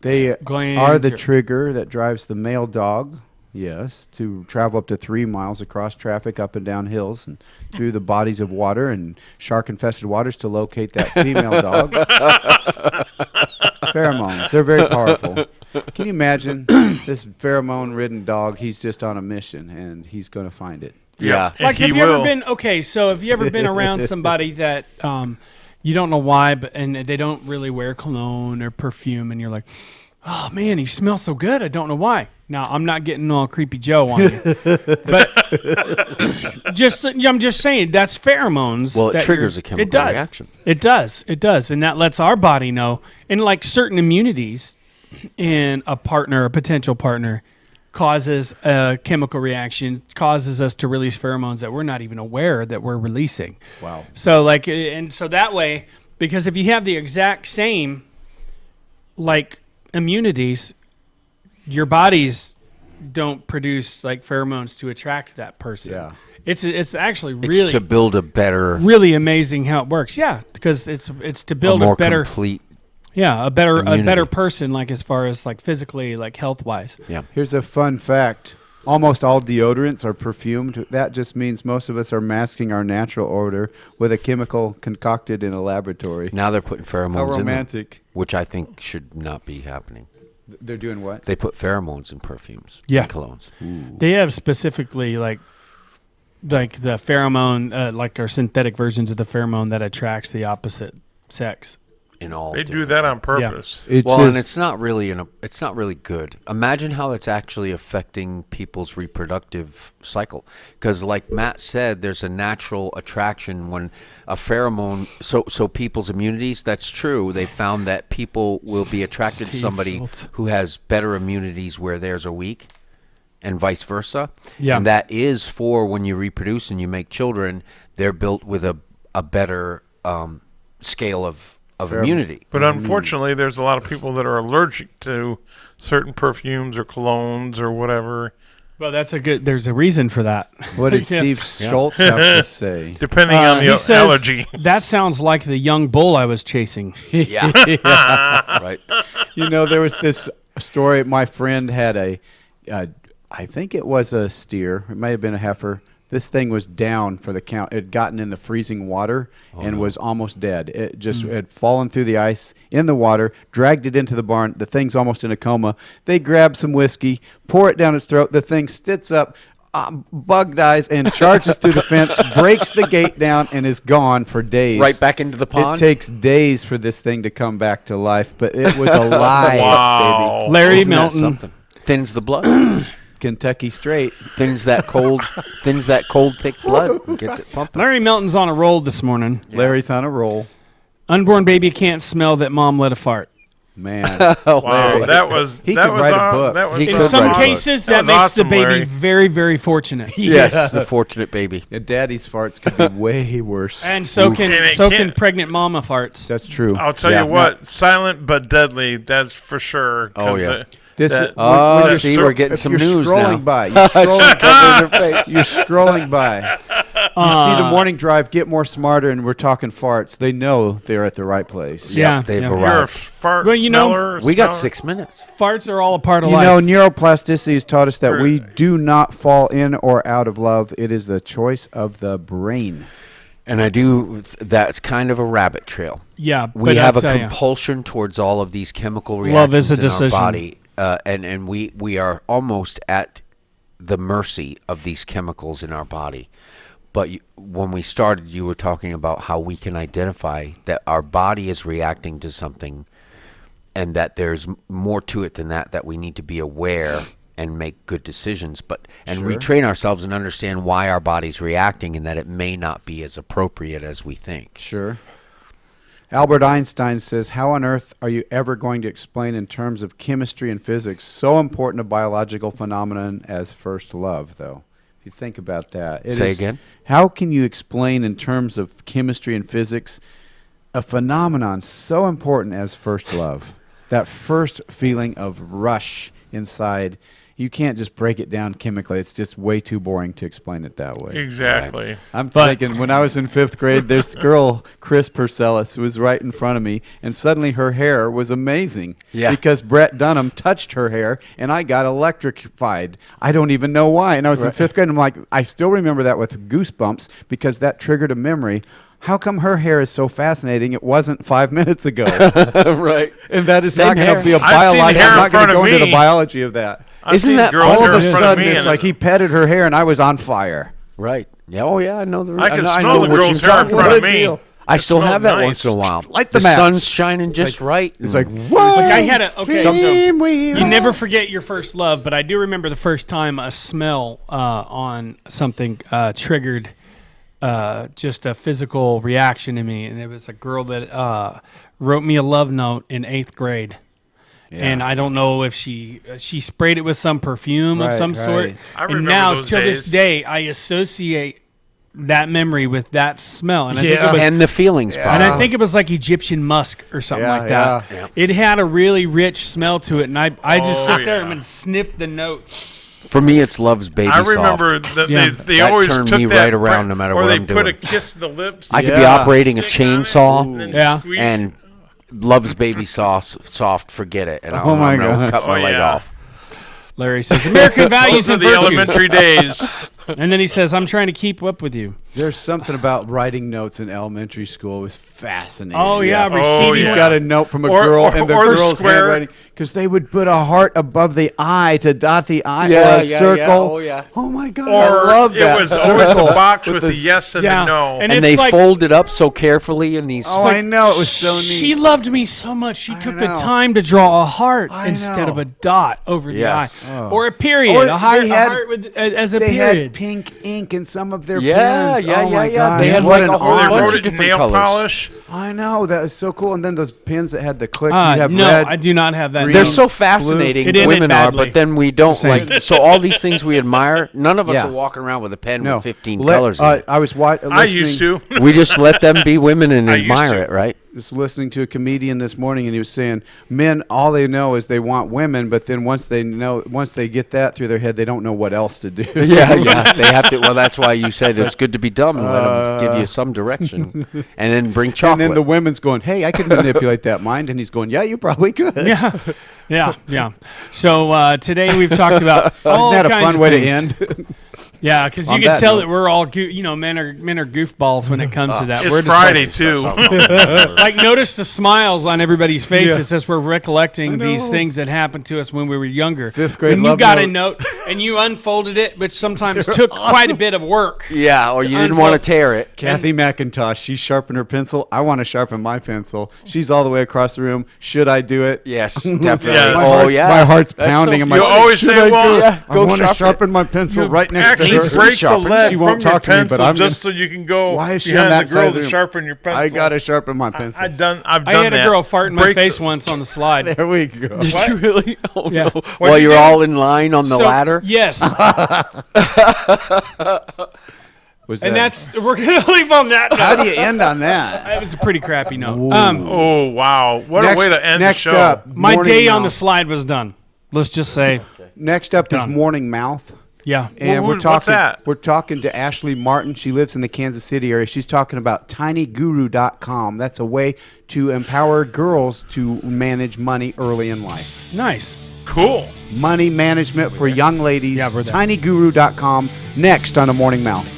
They glands. are the your- trigger that drives the male dog, yes, to travel up to 3 miles across traffic, up and down hills, and through the bodies of water and shark-infested waters to locate that female dog. Pheromones, they're very powerful. Can you imagine this pheromone-ridden dog? He's just on a mission, and he's going to find it. Yeah. And Like, he have you ever will. been So, have you ever been around somebody that you don't know why, and they don't really wear cologne or perfume, and you're like, "Oh man, he smells so good. I don't know why." Now, I'm not getting all creepy Joe on you, but I'm just saying that's pheromones. Well, it that triggers you're- a chemical it does. reaction. It does, and that lets our body know. And like certain immunities in a potential partner, causes a chemical reaction, causes us to release pheromones that we're not even aware that we're releasing. Wow. So so that way, because if you have the exact same like immunities, your bodies don't produce like pheromones to attract that person. Yeah. It's actually It's really to build a better, really amazing how it works. Yeah, because it's to a build more a better complete. a better immunity. person, like as far as like physically, like health wise. Yeah. Here's a fun fact. Almost all deodorants are perfumed. That just means most of us are masking our natural odor with a chemical concocted in a laboratory. Now they're putting How pheromones in them, romantic. which I think should not be happening. They're doing what? They put pheromones in perfumes, Yeah. and colognes. They have specifically like the pheromone, like our synthetic versions of the pheromone that attracts the opposite sex. In all, They do different- that on purpose. It's Well, just, and it's not really it's not really good. Imagine how it's actually affecting people's reproductive cycle. Because, like Matt said, there's a natural attraction when a pheromone. So people's immunities. That's true. They found that people will be attracted to Steve somebody Schultz. who has better immunities where theirs are weak, and vice versa. Yeah. And that is for when you reproduce and you make children. They're built with a better scale of immunity. But unfortunately, there's a lot of people that are allergic to certain perfumes or colognes or whatever, Well, there's a reason for that. what did Yeah. Steve Schultz have to say? depending on He the says, allergy. That sounds like the young bull I was chasing. Yeah. Right. You know, there was this story. My friend had I think it was a steer. It may have been a heifer. This thing was down for the count. It had gotten in the freezing water and was almost dead. It just had fallen through the ice in the water, dragged it into the barn. The thing's almost in a coma. They grab some whiskey, pour it down its throat. The thing sits up, bug dies, and charges through the fence, breaks the gate down, and is gone for days. Right back into the pond. It takes days for this thing to come back to life, but it was alive, Wow. baby. Larry Isn't that Milton. something? Thins the blood. Kentucky straight. thins that cold, thick blood, and gets it pumping. Larry Milton's on a roll this morning. Larry's on a roll. Unborn baby can't smell that mom let a fart. Man. Wow, that was He that could was write a aw- book. That was He In could some write a book. cases, That that was makes awesome, the baby Larry. very, very fortunate. Yes, the fortunate baby. Yeah, Daddy's farts could be way worse. And so And it can can't- pregnant mama farts. That's true. I'll tell Yeah. you what, silent but deadly. That's for sure. 'cause Oh, yeah. This that- Oh, when you're see, scro- we're getting if some you're news scrolling now. by. You're scrolling, Covers her face. you're scrolling by. You see the morning drive get more smarter, and we're talking farts. They know they're at the right place. Yeah. They've yeah. You're a arrived. fart Well, you know, smeller. We got smeller. 6 minutes. Farts are all a part of You life. know, neuroplasticity has taught us that we do not fall in or out of love. It is the choice of the brain. And that's kind of a rabbit trail. yeah, We but have I'll a tell ya, compulsion towards all of these chemical Love reactions is a in decision. our body. And we are almost at the mercy of these chemicals in our body. But when we started, you were talking about how we can identify that our body is reacting to something, and that there's more to it than that we need to be aware and make good decisions, and retrain ourselves and understand why our body's reacting, and that it may not be as appropriate as we think. Sure. Albert Einstein says, how on earth are you ever going to explain in terms of chemistry and physics so important a biological phenomenon as first love, though? If you think about that. Say again? How can you explain in terms of chemistry and physics a phenomenon so important as first love? That first feeling of rush inside. You can't just break it down chemically. It's just way too boring to explain it that way. Exactly. Right. I'm thinking when I was in 5th grade, this girl, Chris Purcellus, was right in front of me, and suddenly her hair was amazing. Yeah. Because Brett Dunham touched her hair, and I got electrified. I don't even know why. And I was in 5th grade, and I'm like, I still remember that with goosebumps because that triggered a memory. How come her hair is so fascinating? It wasn't 5 minutes ago. Right. And that is Same not going hair. to be a I've seen biological. hair I'm in not going front to of go into the me. biology of that. I've Isn't seen that girls' All hair of a in front sudden, me, it's and like he petted her hair, and I was on fire. Right. Yeah. Oh, yeah. I know the. I can know smell the what girl's you're hair in talking front about. of me. deal. I still smelled have that nice. once in a while. Light the the match. sun's shining just right. It's like, Look, whoa. I had Team we you are. never forget your first love, but I do remember the first time a smell on something triggered just a physical reaction in me, and it was a girl that wrote me a love note in 8th grade. And I don't know if she sprayed it with some perfume of Right, some sort. right. I And remember now, those till this days. day, I associate that memory with that smell. And I think Yeah. it was, And the feelings. Yeah. probably. and I think it was like Egyptian musk or something Yeah, like that. yeah. It had a really rich smell to it, and I just Oh, sit there yeah. and sniff the note. For me, it's Love's Baby I remember Soft. that Yeah. they That always turned took me that right around no matter or what they I'm put doing. a kiss to the lips. I could be Yeah. operating a stick on it, chainsaw and then Yeah. squeeze- and Love's Baby Soft, forget it. And Oh my I'm gonna gosh. cut my Oh, leg yeah. off. Larry says, American values those are and the virtues. elementary days. And then he says, I'm trying to keep up with you. There's something about writing notes in elementary school. It was fascinating. Oh, yeah, Oh, receiving. You yeah. got a note from a Or- girl, or- and the or the girl's square. handwriting, because they would put a heart above the I to dot the I, Yeah, or a yeah, circle. yeah. Oh, yeah. Oh my God, Or I love that. it was always a Circle box with the this- yes and Yeah. the no. And And it's they like- fold it up so carefully in these. Oh, I know, it was so neat. She loved me so much. She took the know. time to draw a heart I instead know. of a dot over Yes. the eye. Or a period. Or a heart, they had- a heart with, as a They period. had pink ink in some of their Yeah, pens. yeah, oh my yeah, yeah. God. They had what like an a whole Or they honor. bunch wrote of it in different nail colors. polish. I know, that was so cool. And then those pens that had the click, you have No, red. I do not have that. green. They're note. so fascinating. It ended Women are, badly. but then we don't Same. like. So all these things we admire, none of us Yeah. are walking around with a pen No. with 15 colors in it. I was I used to. We just let them be women and I used admire to. it, right? was listening to a comedian this morning, and he was saying men, all they know is they want women, but then once they get that through their head, they don't know what else to do. Yeah, yeah. They have to. Well, that's why you said it's good to be dumb and let them give you some direction, and then bring And chocolate. then the women's going, "Hey, I could manipulate that mind," and he's going, "Yeah, you probably could." Yeah. So today we've talked about all Isn't that a kinds fun of way to things. end? Yeah, because you On can that tell note. that we're all, men are goofballs when it comes to that. We're It's just Friday like, too. like, notice the smiles on everybody's faces Yeah. as we're recollecting these know. things that happened to us when we were younger. Fifth grade when you love got a notes. note and you unfolded it, which sometimes took quite a bit of work. yeah, or you didn't unfold- want to tear it. Kathy McIntosh, she sharpened her pencil. I want to sharpen my pencil. She's all the way across the room. Should I do it? Yes, definitely. Yeah. My Oh heart's- yeah, my heart's That's pounding. so I'm funny. like, You always should say, I well, do it? I go want to sharpen sharpen my pencil right next Actually to her. She break the sharpens. lead She from won't your talk to me, but pencil I'm just gonna- so you can go Why is she on behind that the girl side of the to room? sharpen your pencil. I gotta sharpen my pencil. I've done I that. had a girl fart in my Break face the- once on the slide. There we go. Did you really? Oh Yeah. no! What'd While you you're do? all in line on the So, ladder. Yes. Was And that- we're going to leave on that how note. do you end on that? That was a pretty crappy note. Oh wow! What a way to end the next show. up, My Morning day on the Mouth. slide was done. Let's just say, Next up is Done. Morning Mouth. yeah. And What's we're talking. that? We're talking to Ashley Martin. She lives in the Kansas City area. She's talking about tinyguru.com. That's a way to empower girls to manage money early in life. Nice. Cool. Money management for young ladies. Yeah, we're there. tinyguru.com. Next on the Morning Mouth.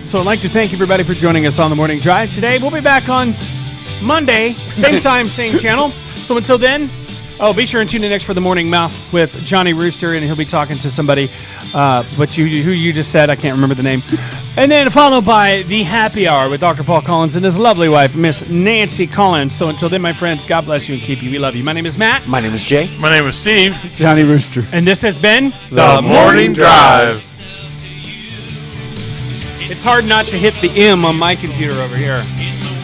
So I'd like to thank everybody for joining us on the Morning Drive today. We'll be back on Monday, same time, same channel. So until then, Oh, be sure and tune in next for the Morning Mouth with Johnny Rooster, and he'll be talking to somebody, who you just said. I can't remember the name. And then followed by the Happy Hour with Dr. Paul Collins and his lovely wife, Miss Nancy Collins. So until then, my friends, God bless you and keep you. We love you. My name is Matt. My name is Jay. My name is Steve. Johnny Rooster. And this has been The Morning Drive. It's hard not to hit the M on my computer over here. It's a